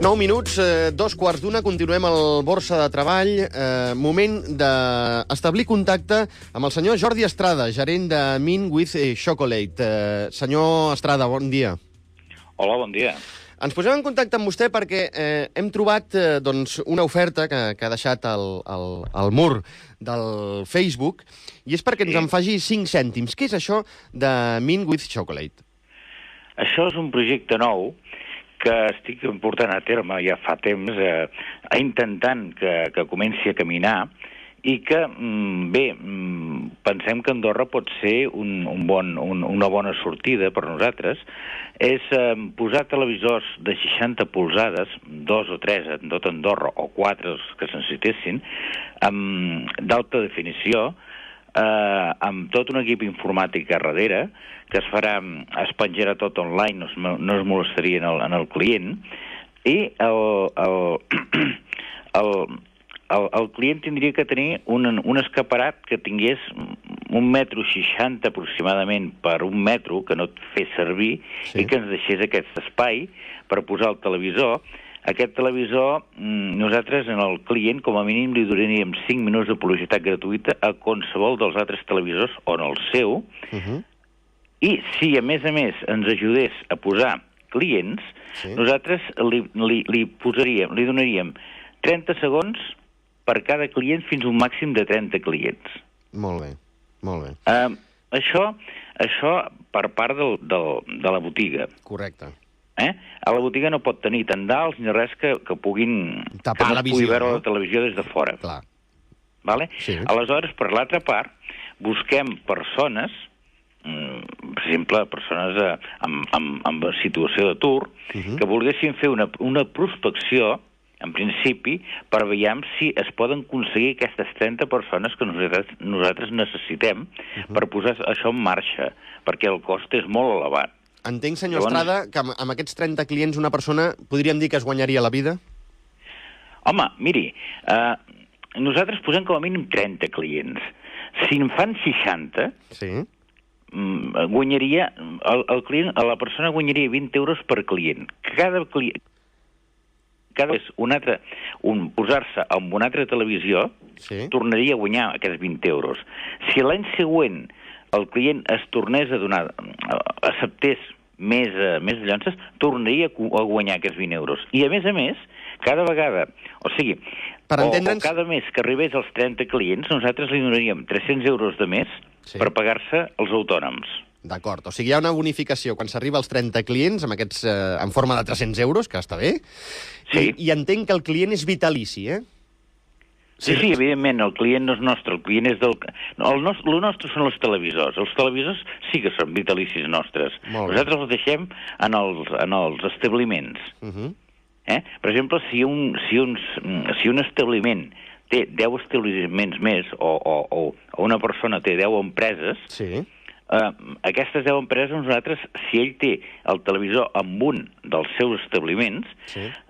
9 minuts, 2:15, continuem al Borsa de Treball. Moment d'establir contacte amb el senyor Jordi Estrada, gerent de Mint with Chocolate. Senyor Estrada, bon dia. Hola, bon dia. Ens posem en contacte amb vostè perquè hem trobat una oferta que ha deixat al mur del Facebook, i és perquè ens en faci 5 cèntims. Què és això de Mint with Chocolate? Això és un projecte nou que estic portant a terme ja fa temps, intentant que comenci a caminar, i que, pensem que Andorra pot ser una bona sortida per nosaltres. És posar televisors de 60 polzades, 2 o 3 en tot Andorra, o 4 que se necessitessin, d'alta definició, amb tot un equip informàtic a darrere, que es penjarà tot online, no es molestaria en el client, i el client tindria que tenir un escaparat que tingués 1,60 m aproximadament per 1 metre, que no et fes servir, i que ens deixés aquest espai per posar el televisor. Aquest televisor, nosaltres, en el client, com a mínim, li donaríem 5 minuts de publicitat gratuïta a qualsevol dels altres televisors, o en el seu, i si, a més, ens ajudés a posar clients, nosaltres li donaríem 30 segons per cada client fins a un màxim de 30 clients. Molt bé, molt bé. Això per part de la botiga. Correcte. A la botiga no pot tenir tendals ni res que puguin veure la televisió des de fora. Clar. Vale? Sí. Aleshores, per l'altra part, busquem persones, per exemple, persones en situació d'atur, que volguessin fer una prospecció, en principi, per veure si es poden aconseguir aquestes 30 persones que nosaltres necessitem per posar això en marxa, perquè el cost és molt elevat. Entenc, senyor Estrada, que amb aquests 30 clients una persona podríem dir que es guanyaria la vida? Home, miri, nosaltres posem com a mínim 30 clients. Si en fan 60, guanyaria, la persona guanyaria 20 euros per client. Cada vegada posar-se amb una altra televisió, tornaria a guanyar aquests 20 euros. Si l'any següent el client es tornés a donar, acceptés més llonces, tornaria a guanyar aquests 20 euros. I, a més, cada vegada, o sigui, cada mes que arribés als 30 clients, nosaltres li donaríem 300 euros de mes per pagar-se els autònoms. D'acord, o sigui, hi ha una bonificació quan s'arriba als 30 clients, en forma de 300 euros, que està bé, i entenc que el client és vitalici, Sí, evidentment, el client no és nostre, el client és del... El nostre són els televisors. Els televisors sí que són vitalicis nostres. Nosaltres els deixem en els establiments. Per exemple, si un establiment té 10 establiments més, o una persona té 10 empreses, aquestes 10 empreses, nosaltres, si ell té el televisor en un dels seus establiments,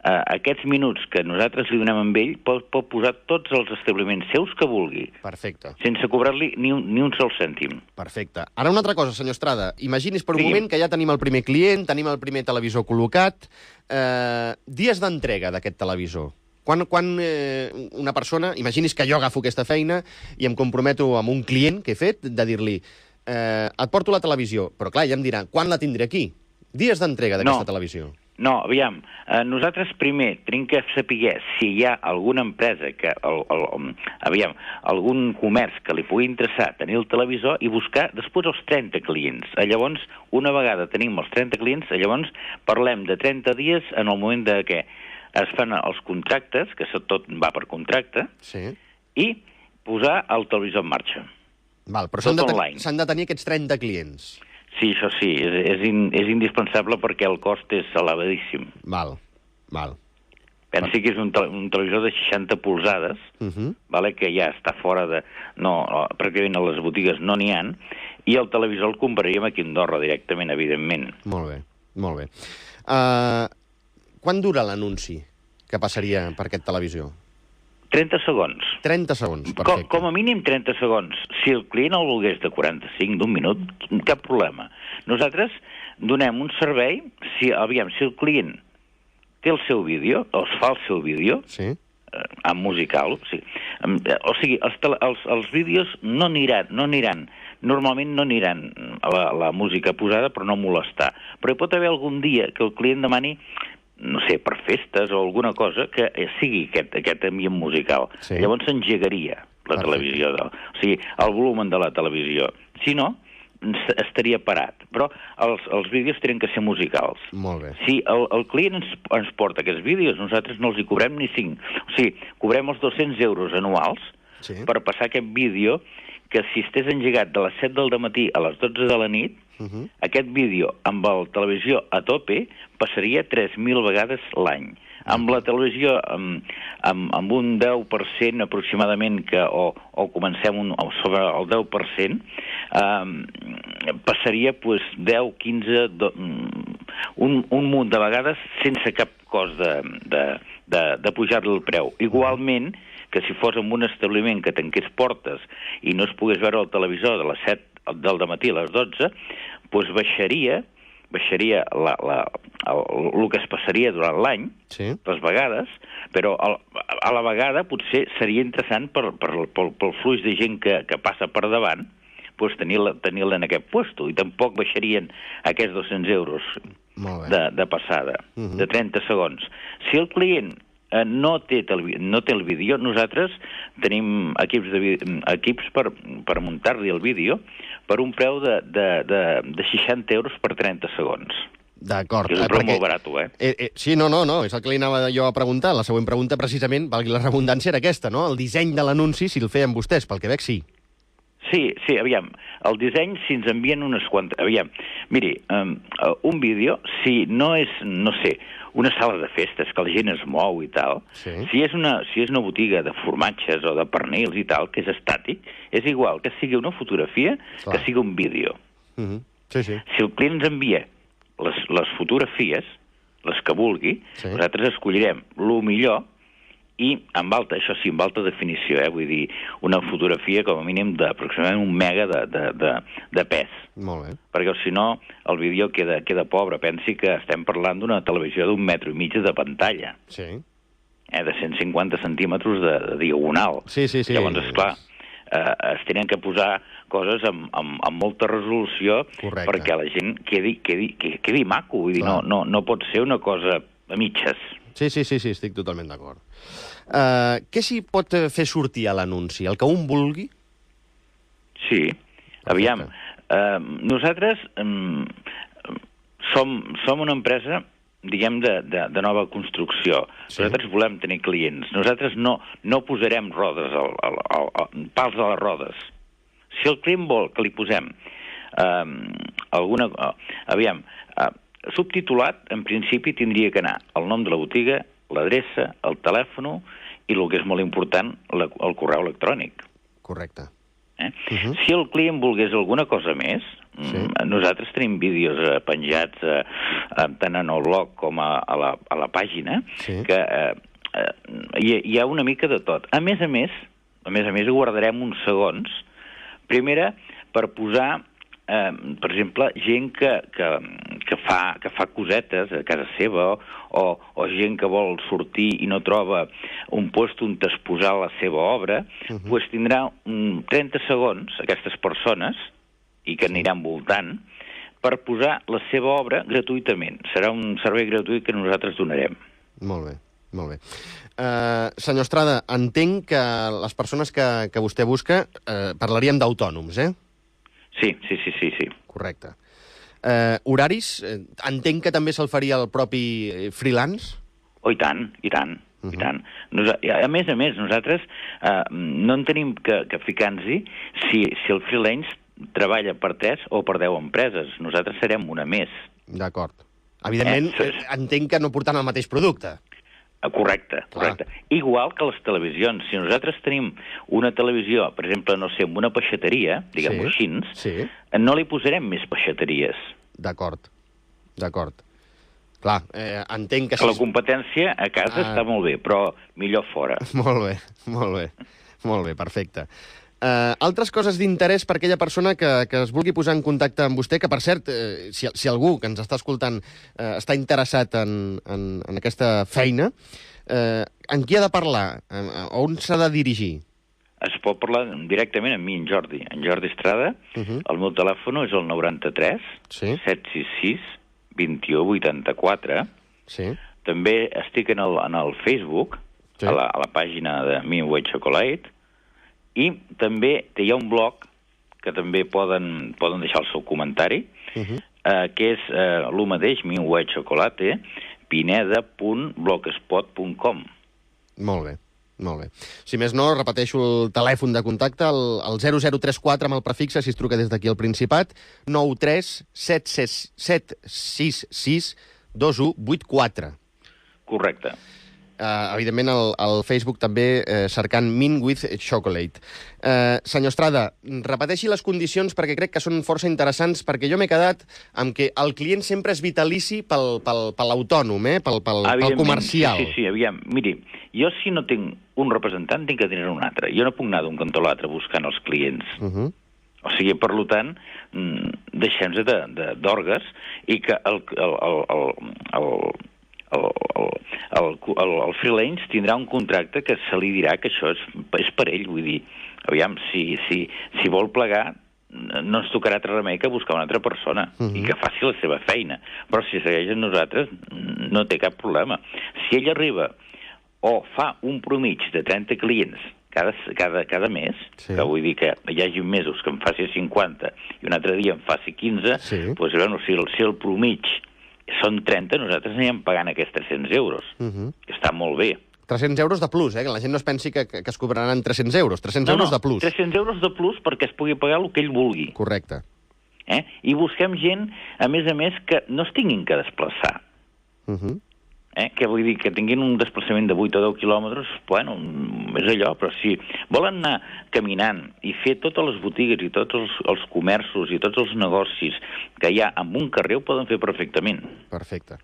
aquests minuts que nosaltres li donem amb ell pot posar tots els establiments seus que vulgui. Perfecte. Sense cobrar-li ni un sol cèntim. Perfecte. Ara una altra cosa, senyor Estrada. Imagini's per un moment que ja tenim el primer client, tenim el primer televisor col·locat. Dies d'entrega d'aquest televisor. Quan una persona... Imagini's que jo agafo aquesta feina i em comprometo amb un client que he fet de dir-li et porto la televisió, però clar, ja em dirà, quan la tindré aquí? Dies d'entrega d'aquesta televisió. No, aviam, nosaltres primer tenim que saber si hi ha alguna empresa, algun comerç que li pugui interessar tenir el televisor i buscar després els 30 clients. Llavors, una vegada tenim els 30 clients, llavors parlem de 30 dies en el moment de què es fan els contractes, que tot va per contracte, i posar el televisor en marxa. Val, però s'han de tenir aquests 30 clients. Sí, això sí, és indispensable perquè el cost és elevadíssim. Val. Pensi que és un televisor de 60 polzades, que ja està fora de... pràcticament a les botigues no n'hi ha, i el televisor el compraríem aquí a Andorra directament, evidentment. Molt bé. Quan dura l'anunci que passaria per aquest televisor? 30 segons. 30 segons, perfecte. Com a mínim 30 segons. Si el client el volgués de 45, d'un minut, cap problema. Nosaltres donem un servei, si el client té el seu vídeo, els fa el seu vídeo, Sí. en musical, sí. O sigui, els vídeos no aniran, normalment no aniran a la música posada per no molestar, però hi pot haver algun dia que el client demani, no sé, per festes o alguna cosa, que sigui aquest ambient musical. Sí. Llavors s'engegaria la televisió, o sigui, el volum de la televisió. Si no, estaria parat. Però els vídeos tenen que ser musicals. Molt bé. Si el client ens porta aquests vídeos, nosaltres no els hi cobrem ni 5. O sigui, cobrem els 200 euros anuals per passar aquest vídeo que si estés engegat de les 7 del dematí a les 12 de la nit, aquest vídeo amb la televisió a tope passaria 3.000 vegades l'any. Amb la televisió amb un 10% aproximadament, o comencem sobre el 10%, passaria 10, 15, un munt de vegades sense cap cost de pujar-li el preu. Igualment que si fos en un establiment que tanqués portes i no es pogués veure el televisor de les 7 del dematí a les 12, doncs baixaria el que es passaria durant l'any, les vegades, però a la vegada potser seria interessant pel flux de gent que passa per davant, doncs tenir-la en aquest puesto, i tampoc baixarien aquests 200 euros de passada, de 30 segons. Si el client no té el vídeo, nosaltres tenim equips per muntar-li el vídeo per un preu de 60 euros per 30 segons. D'acord. És un preu molt barat, Sí, no, és el que li anava jo a preguntar. La següent pregunta, precisament, valgui la redundància, era aquesta, no? El disseny de l'anunci, si el feien vostès, pel que veig, sí. Sí, aviam, el disseny, si ens envien unes quantes... Aviam, miri, un vídeo, si no és, no sé, una sala de festes, que la gent es mou i tal, si és una botiga de formatges o de pernils i tal, que és estàtic, és igual que sigui una fotografia que sigui un vídeo. Si el client ens envia les fotografies, les que vulgui, nosaltres escollirem el millor, i amb alta, això sí, amb alta definició, vull dir, una fotografia com a mínim d'aproximadament 1 mega de pes. Molt bé. Perquè si no, el vídeo queda pobre. Pensi que estem parlant d'una televisió d'1,5 metres de pantalla. Sí. De 150 centímetres de diagonal. Sí. Llavors, esclar, es tenen que posar coses amb molta resolució perquè la gent quedi maco. Vull dir, no pot ser una cosa a mitges. Sí, estic totalment d'acord. Què s'hi pot fer sortir a l'anunci? El que un vulgui? Sí. Aviam, nosaltres som una empresa, diguem, de nova construcció. Nosaltres volem tenir clients. Nosaltres no posarem rodes, pals a les rodes. Si el client vol que li posem alguna... Aviam, subtitulat, en principi, tindria que anar el nom de la botiga, l'adreça, el telèfon i, el que és molt important, el correu electrònic. Correcte. Si el client volgués alguna cosa més, nosaltres tenim vídeos penjats tant en el blog com a la pàgina, que hi ha una mica de tot. A més a més, guardarem uns segons, primera, per posar per exemple, gent que fa cosetes a casa seva o gent que vol sortir i no troba un lloc on exposar la seva obra, doncs tindrà 30 segons, aquestes persones, i que aniran voltant, per posar la seva obra gratuïtament. Serà un servei gratuït que nosaltres donarem. Molt bé. Senyor Estrada, entenc que les persones que vostè busca parlaríem d'autònoms, eh? Sí. Correcte. Horaris, entenc que també se'l faria el propi freelance? Oh, i tant. A més, nosaltres no en tenim que ficar-nos-hi si el freelance treballa per 3 o per 10 empreses. Nosaltres serem una més. D'acord. Evidentment, entenc que no portant el mateix producte. Correcte. Igual que les televisions. Si nosaltres tenim una televisió, per exemple, no sé, amb una peixateria, diguem-ho així, no li posarem més peixateries. D'acord. Clar, entenc que... La competència a casa està molt bé, però millor fora. Molt bé, perfecte. Altres coses d'interès per aquella persona que es vulgui posar en contacte amb vostè, que, per cert, si algú que ens està escoltant està interessat en aquesta feina, en qui ha de parlar? On s'ha de dirigir? Es pot parlar directament amb mi, en Jordi Estrada. El meu telèfon és el 93 766 2184. També estic en el Facebook, a la pàgina de Mean White Chocolate, i també hi ha un blog que també poden deixar el seu comentari, que és el mateix, Mean White Chocolate, pineda.blogspot.com. Molt bé. Molt bé. Si més no, repeteixo el telèfon de contacte, el 0034 amb el prefixe, si es truca des d'aquí al Principat, 93 766 2184. Correcte. Evidentment, al Facebook també cercant Mean with Chocolate. Senyor Estrada, repeteixi les condicions perquè crec que són força interessants, perquè jo m'he quedat amb que el client sempre és vitalici pel autònom, pel comercial. Sí, aviam. Miri, jo si no tinc un representant, tinc que tenir un altre. Jo no puc anar d'un cantó a l'altre buscant els clients. O sigui, per tant, deixem-nos d'orgues i que el freelance tindrà un contracte que se li dirà que això és per ell. Vull dir, aviam, si vol plegar, no ens tocarà altre remei que buscar una altra persona i que faci la seva feina. Però si segueix amb nosaltres, no té cap problema. Si ell arriba o fa un promig de 30 clients cada mes, que vull dir que hi hagi mesos que en faci 50 i un altre dia en faci 15, doncs, si el promig són 30, nosaltres anirem pagant aquests 300 euros, que està molt bé. 300 euros de plus, que la gent no es pensi que es cobraran 300 euros. 300 euros de plus. 300 euros de plus perquè es pugui pagar el que ell vulgui. Correcte. I busquem gent, a més, que no es tinguin que desplaçar. Que vull dir que tinguin un desplaçament de 8 o 10 quilòmetres, bueno, és allò, però si volen anar caminant i fer totes les botigues i tots els comerços i tots els negocis que hi ha en un carrer, ho poden fer perfectament. Perfecte.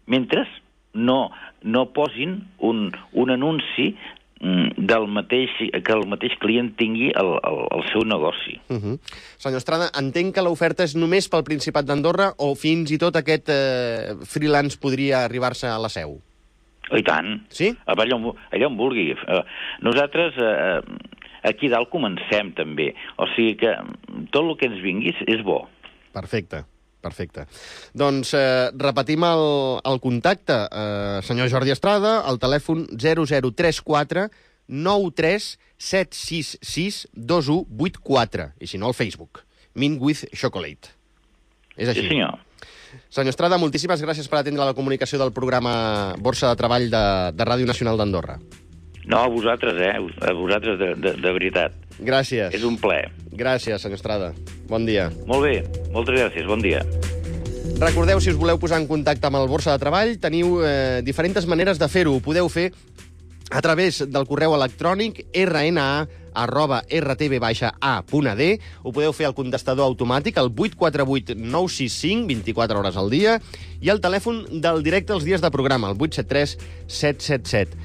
Mentre no posin un anunci que el mateix client tingui el seu negoci. Senyor Estrada, entenc que l'oferta és només pel Principat d'Andorra o fins i tot aquest freelance podria arribar-se a la Seu? I tant. Sí? Allà on vulgui. Nosaltres aquí dalt comencem també. O sigui que tot el que ens vingui és bo. Perfecte. Doncs repetim el contacte. Senyor Jordi Estrada, el telèfon 0034 93 766 2184. I si no, al Facebook. Mean with Chocolate. És així. Sí, senyor. Senyor Estrada, moltíssimes gràcies per atendre la comunicació del programa Borsa de Treball de Ràdio Nacional d'Andorra. No, a vosaltres, a vosaltres de veritat. Gràcies. És un plaer. Gràcies, senyor Estrada. Bon dia. Molt bé, moltes gràcies, bon dia. Recordeu, si us voleu posar en contacte amb el Borsa de Treball, teniu diferents maneres de fer-ho. Ho podeu fer a través del correu electrònic rna@rtv-a.d. Ho podeu fer al contestador automàtic, el 848 965, 24 hores al dia, i el telèfon del directe els dies de programa, el 873 777.